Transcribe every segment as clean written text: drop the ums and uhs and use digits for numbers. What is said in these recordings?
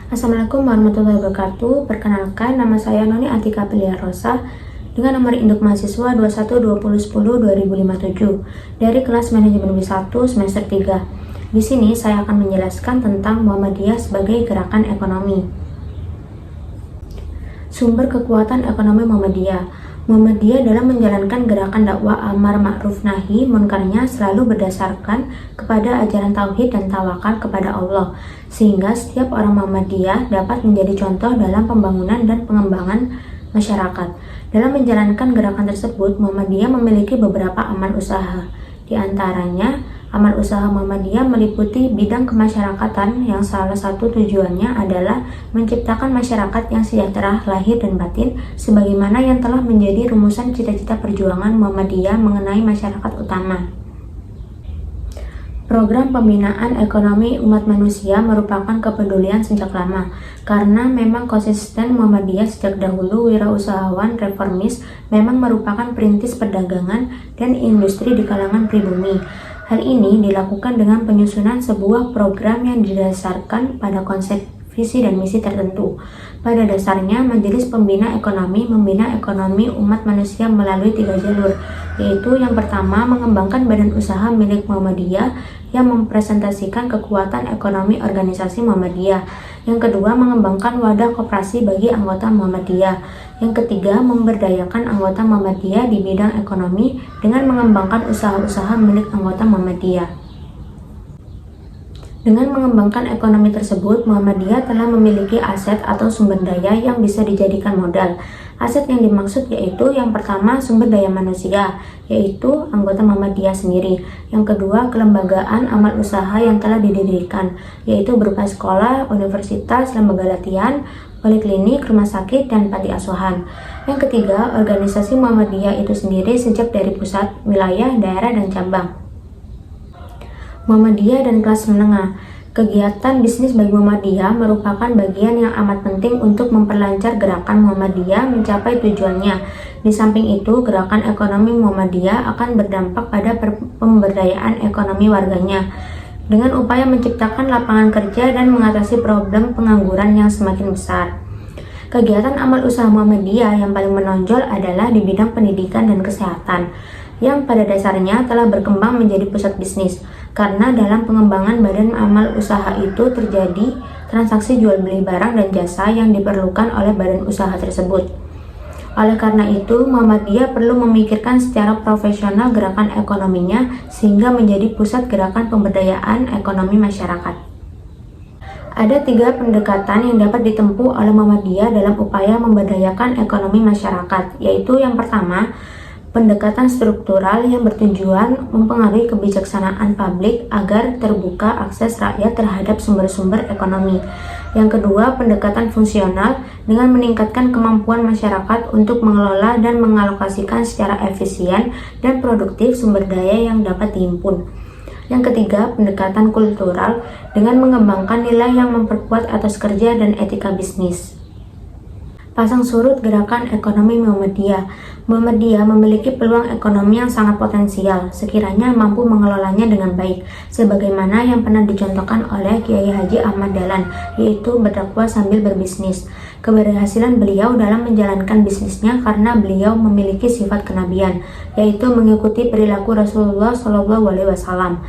Assalamualaikum warahmatullahi wabarakatuh. Perkenalkan, nama saya Noni Atika Pilia Rosa dengan nomor induk mahasiswa 212010-2057 dari kelas manajemen B1 semester 3. Di sini saya akan menjelaskan tentang Muhammadiyah sebagai gerakan ekonomi. Sumber kekuatan ekonomi Muhammadiyah dalam menjalankan gerakan dakwah amar ma'ruf nahi munkarnya selalu berdasarkan kepada ajaran tauhid dan tawakal kepada Allah, sehingga setiap orang Muhammadiyah dapat menjadi contoh dalam pembangunan dan pengembangan masyarakat. Dalam menjalankan gerakan tersebut, Muhammadiyah memiliki beberapa amal usaha. Di antaranya, amal usaha Muhammadiyah meliputi bidang kemasyarakatan yang salah satu tujuannya adalah menciptakan masyarakat yang sejahtera lahir dan batin sebagaimana yang telah menjadi rumusan cita-cita perjuangan Muhammadiyah mengenai masyarakat utama. Program pembinaan ekonomi umat manusia merupakan kepedulian sejak lama, karena memang konsisten Muhammadiyah sejak dahulu wirausahawan reformis memang merupakan perintis perdagangan dan industri di kalangan pribumi. Hal ini dilakukan dengan penyusunan sebuah program yang didasarkan pada konsep visi dan misi tertentu. Pada dasarnya, Majelis Pembina Ekonomi membina ekonomi umat manusia melalui 3 jalur, yaitu yang pertama mengembangkan badan usaha milik Muhammadiyah yang mempresentasikan kekuatan ekonomi organisasi Muhammadiyah. Yang kedua, mengembangkan wadah koperasi bagi anggota Muhammadiyah. Yang ketiga, memberdayakan anggota Muhammadiyah di bidang ekonomi dengan mengembangkan usaha-usaha milik anggota Muhammadiyah. Dengan mengembangkan ekonomi tersebut, Muhammadiyah telah memiliki aset atau sumber daya yang bisa dijadikan modal. Aset yang dimaksud yaitu yang pertama sumber daya manusia, yaitu anggota Muhammadiyah sendiri. Yang kedua, kelembagaan amal usaha yang telah didirikan, yaitu berupa sekolah, universitas, lembaga latihan, poliklinik, rumah sakit, dan panti asuhan. Yang ketiga, organisasi Muhammadiyah itu sendiri sejak dari pusat, wilayah, daerah, dan cabang. Muhammadiyah dan kelas menengah. Kegiatan bisnis bagi Muhammadiyah merupakan bagian yang amat penting untuk memperlancar gerakan Muhammadiyah mencapai tujuannya. Di samping itu, gerakan ekonomi Muhammadiyah akan berdampak pada pemberdayaan ekonomi warganya dengan upaya menciptakan lapangan kerja dan mengatasi problem pengangguran yang semakin besar. Kegiatan amal usaha Muhammadiyah yang paling menonjol adalah di bidang pendidikan dan kesehatan, yang pada dasarnya telah berkembang menjadi pusat bisnis, karena dalam pengembangan badan amal usaha itu terjadi transaksi jual beli barang dan jasa yang diperlukan oleh badan usaha tersebut. Oleh karena itu, Muhammadiyah perlu memikirkan secara profesional gerakan ekonominya sehingga menjadi pusat gerakan pemberdayaan ekonomi masyarakat. Ada 3 pendekatan yang dapat ditempuh oleh Muhammadiyah dalam upaya memberdayakan ekonomi masyarakat, yaitu yang pertama, pendekatan struktural yang bertujuan mempengaruhi kebijaksanaan publik agar terbuka akses rakyat terhadap sumber-sumber ekonomi. Yang kedua, pendekatan fungsional dengan meningkatkan kemampuan masyarakat untuk mengelola dan mengalokasikan secara efisien dan produktif sumber daya yang dapat dihimpun. Yang ketiga, pendekatan kultural dengan mengembangkan nilai yang memperkuat etos kerja dan etika bisnis. Pasang surut gerakan ekonomi Muhammadiyah. Muhammadiyah memiliki peluang ekonomi yang sangat potensial sekiranya mampu mengelolanya dengan baik, sebagaimana yang pernah dicontohkan oleh Kiai Haji Ahmad Dahlan, yaitu berdakwah sambil berbisnis. Keberhasilan beliau dalam menjalankan bisnisnya karena beliau memiliki sifat kenabian, yaitu mengikuti perilaku Rasulullah SAW,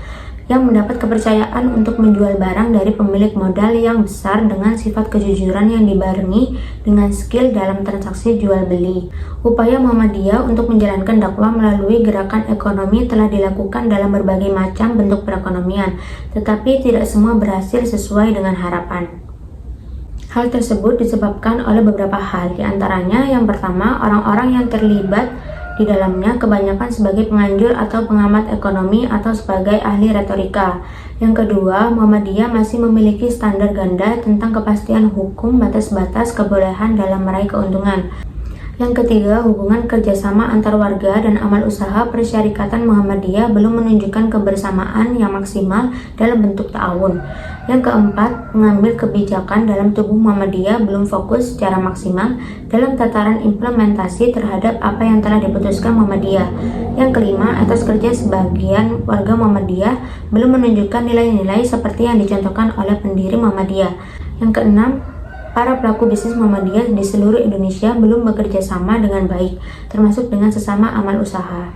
yang mendapat kepercayaan untuk menjual barang dari pemilik modal yang besar dengan sifat kejujuran yang dibarengi dengan skill dalam transaksi jual beli. Upaya Muhammadiyah untuk menjalankan dakwah melalui gerakan ekonomi telah dilakukan dalam berbagai macam bentuk perekonomian, tetapi tidak semua berhasil sesuai dengan harapan. Hal tersebut disebabkan oleh beberapa hal, di antaranya yang pertama, orang-orang yang terlibat di dalamnya kebanyakan sebagai penganjur atau pengamat ekonomi atau sebagai ahli retorika. Yang kedua, Muhammadiyah masih memiliki standar ganda tentang kepastian hukum batas-batas kebolehan dalam meraih keuntungan. Yang ketiga, hubungan kerjasama antar warga dan amal usaha persyarikatan Muhammadiyah belum menunjukkan kebersamaan yang maksimal dalam bentuk ta'awun. Yang keempat, pengambil kebijakan dalam tubuh Muhammadiyah belum fokus secara maksimal dalam tataran implementasi terhadap apa yang telah diputuskan Muhammadiyah. Yang kelima, etos kerja sebagian warga Muhammadiyah belum menunjukkan nilai-nilai seperti yang dicontohkan oleh pendiri Muhammadiyah. Yang keenam, para pelaku bisnis Muhammadiyah di seluruh Indonesia belum bekerja sama dengan baik, termasuk dengan sesama amal usaha.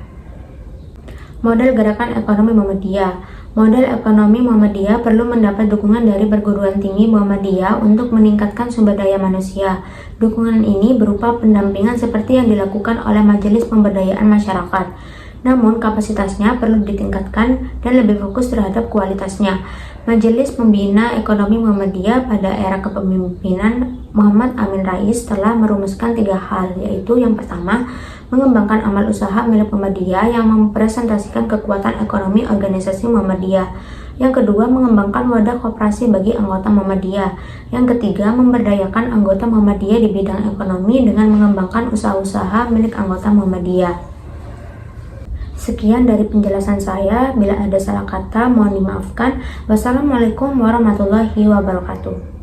Model gerakan ekonomi Muhammadiyah. Model ekonomi Muhammadiyah perlu mendapat dukungan dari perguruan tinggi Muhammadiyah untuk meningkatkan sumber daya manusia. Dukungan ini berupa pendampingan seperti yang dilakukan oleh Majelis Pemberdayaan Masyarakat. Namun kapasitasnya perlu ditingkatkan dan lebih fokus terhadap kualitasnya. Majelis Pembina Ekonomi Muhammadiyah pada era kepemimpinan Muhammad Amin Rais telah merumuskan 3 hal, yaitu yang pertama, mengembangkan amal usaha milik Muhammadiyah yang mempresentasikan kekuatan ekonomi organisasi Muhammadiyah. Yang kedua, mengembangkan wadah koperasi bagi anggota Muhammadiyah. Yang ketiga, memberdayakan anggota Muhammadiyah di bidang ekonomi dengan mengembangkan usaha-usaha milik anggota Muhammadiyah. Sekian dari penjelasan saya. Bila ada salah kata, mohon dimaafkan. Wassalamualaikum warahmatullahi wabarakatuh.